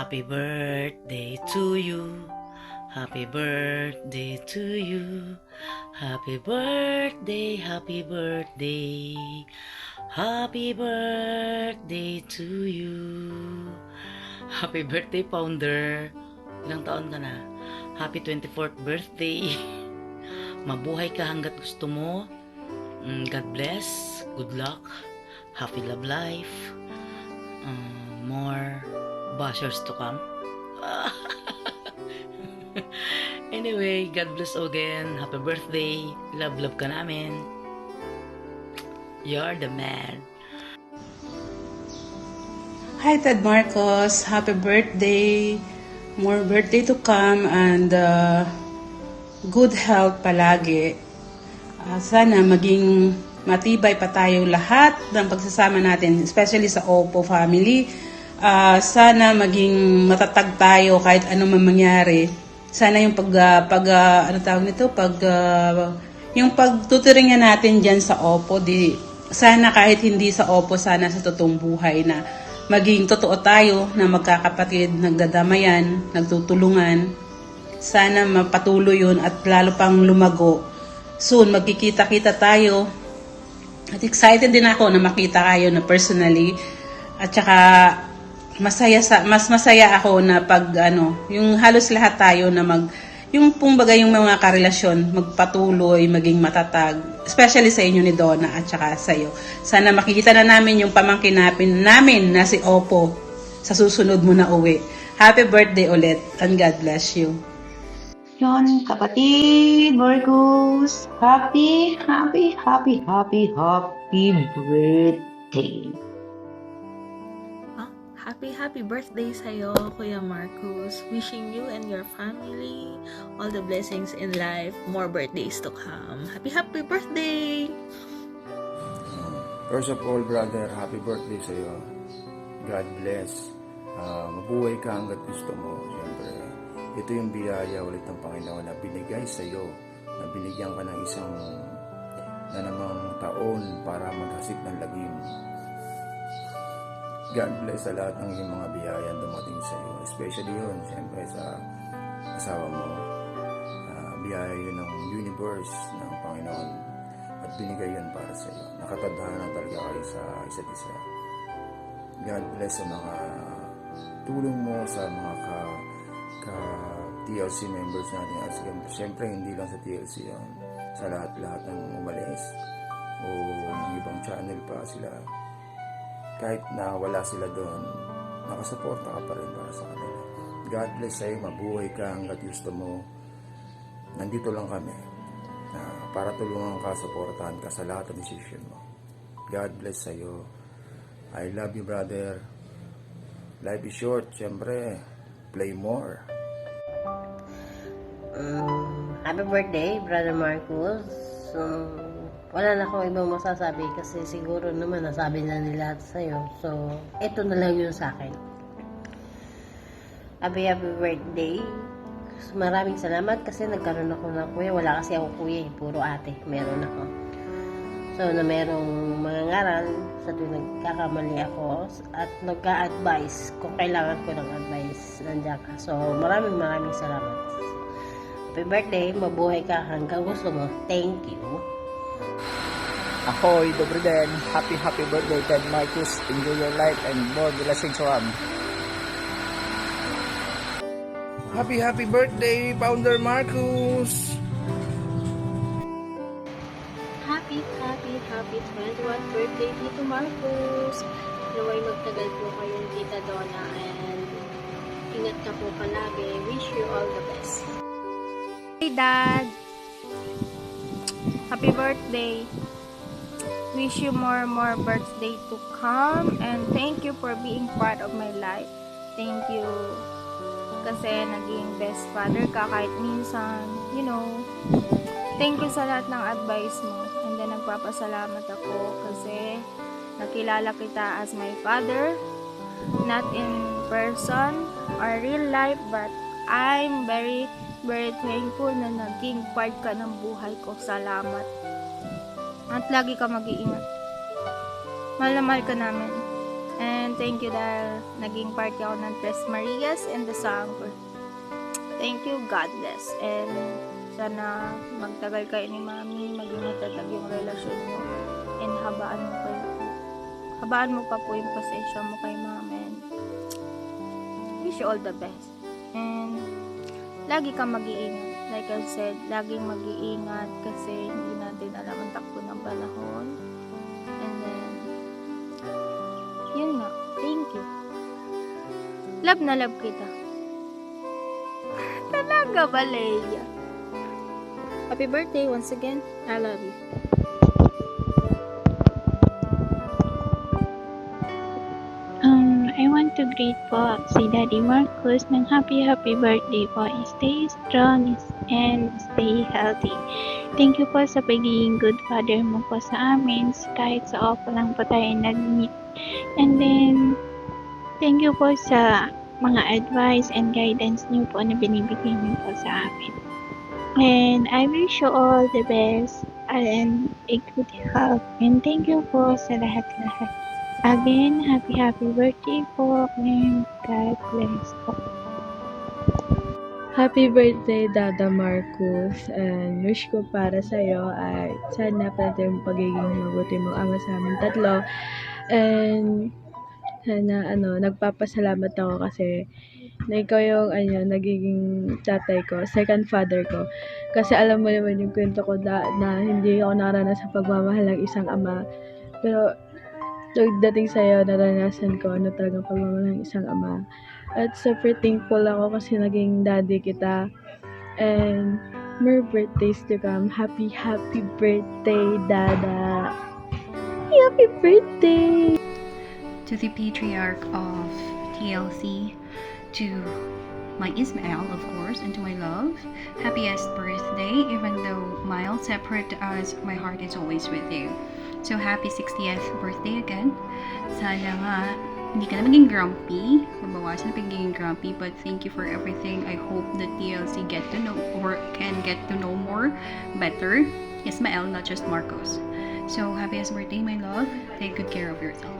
Happy birthday to you. Happy birthday to you. Happy birthday, happy birthday. Happy birthday to you. Happy birthday, Founder. Ilang taon ka na? Happy 24th birthday. Mabuhay ka hanggat gusto mo. God bless. Good luck. Happy love life. More bashers to come. Anyway, God bless again. Happy birthday. Love ka namin. You're the man. Hi, Ted Marcos. Happy birthday. More birthday to come and good health palagi. Sana maging matibay pa tayo lahat ng pagsasama natin, especially sa Oppo family. Sana maging matatag tayo kahit ano man mangyari. Sana yung yung pagtuturingan natin diyan sa Oppo, sana kahit hindi sa Oppo, sana sa totoong buhay na maging totoo tayo na magkakapatid, nagdadamayan, nagtutulungan. Sana mapatuloy yun at lalo pang lumago. Soon, magkikita-kita tayo. At excited din ako na makita kayo na personally. At saka, mas masaya ako na yung halos lahat tayo na yung yung mga karelasyon, magpatuloy, maging matatag. Especially sa inyo ni Donna at saka sa iyo. Sana makikita na namin yung pamangkin namin na si Oppo sa susunod mo na uwi. Happy birthday ulit and God bless you. Yon, kapatid, Marcos, happy birthday. Happy birthday sa'yo, Kuya Marcos. Wishing you and your family all the blessings in life, more birthdays to come. Happy birthday! First of all, brother, happy birthday sa'yo. God bless. Mabuhay ka hanggat gusto mo. Siyempre, ito yung biyaya ulit ng Panginoon na binigay sa'yo, na binigyan ka ng isang na namang taon para maghasik ng lagim. God bless sa lahat ng iyong mga biyayang dumating sa iyo. Especially yun, siyempre sa asawa mo. Biyaya yun ng universe ng Panginoon. At binigay yun para sa iyo. Nakatadhana talaga kayo sa isa't isa. God bless sa mga tulong mo sa mga TLC members natin. At siyempre, hindi lang sa TLC yan. Sa lahat-lahat ng umalis. O ng ibang channel pa sila. Kahit na wala sila doon, nakasuporta ka pa rin para sa kanila. God bless sa'yo, mabuhay ka hanggat gusto mo. Nandito lang kami para tulungan ka, supportahan ka sa lahat ng decision mo. God bless sa'yo. I love you, brother. Life is short, syempre. Play more. Happy birthday, Brother Marcos. Wala na akong ibang masasabi kasi siguro naman nasabi na nila sa'yo. So, ito na lang yun sa akin. Happy birthday. Maraming salamat kasi nagkaroon ako ng kuya. Wala kasi ako kuya, puro ate. Meron ako. So, na merong mga ngaral sa tuwing nagkakamali ako at nagka-advise kung kailangan ko ng advice. Nandiyan ka. So, maraming salamat. Happy birthday. Mabuhay ka hanggang gusto mo. Thank you. Ahoy, dobre din. Happy birthday, Ted Marcos. Enjoy your life and more blessings to come. Happy birthday, Founder Marcos. Happy 21st birthday, Tito Marcos. Naway magtagal po kayong Tita Donna and ingat ka po palagi. Wish you all the best. Hey, Dad. Happy birthday. Wish you more birthday to come and thank you for being part of my life. Thank you kasi naging best father ka kahit minsan, thank you sa lahat ng advice mo. And then nagpapasalamat ako kasi nakilala kita as my father, not in person or real life, but I'm very thankful na naging part ka ng buhay ko. Salamat. At lagi ka mag-iingat. Mahal na mahal ka namin. And And thank you dahil naging part ako ng Tres Marias and the Sangre. Thank you, God bless. And sana magtagal kayo ni Mami, maging matatag yung relasyon mo. And habaan mo pa po yung pasensya mo kay Mami. And wish you all the best. And lagi kang mag-iingat. Like I said, laging mag-iingat kasi hindi natin alam ang takbo ng panahon. And then, yun nga. Thank you. Love na love kita. Talaga ba, Leia? Happy birthday once again. I love you. I want to greet po si Daddy Marcos ng happy birthday po. Stay strong and stay healthy. Thank you po sa pagiging good father mo po sa amin. Kahit sa opo lang po tayo nag-meet. And then, thank you po sa mga advice and guidance niyo po na binibigay niyo po sa amin. And I wish you all the best and a good health. And thank you po sa lahat-lahat. Again, happy birthday po and God bless po. Happy birthday, Dada Marcos. And wish ko para sa'yo ay sana pati yung pagiging mabuti mong ama sa amin tatlo. And sana nagpapasalamat ako kasi na ikaw yung nagiging tatay ko, second father ko. Kasi alam mo naman yung kwento ko na hindi ako nakaranas sa pagmamahal ng isang ama. Pero dating sa'yo, naranasan ko ano talagang pagmamahal ng isang ama. At super thankful ako kasi naging daddy kita. And more birthdays to come. Happy birthday, Dada! Happy birthday! To the patriarch of TLC, to my Ismael, of course, and to my love, happiest birthday. Even though miles separate us, my heart is always with you. So happy 60th birthday again. Sana nga hindi ka na maging grumpy, mabawasan na pagiging grumpy, but thank you for everything. I hope that TLC get to know or can get to know more better Ismael, not just Marcos. So happiest birthday, my love. Take good care of yourself.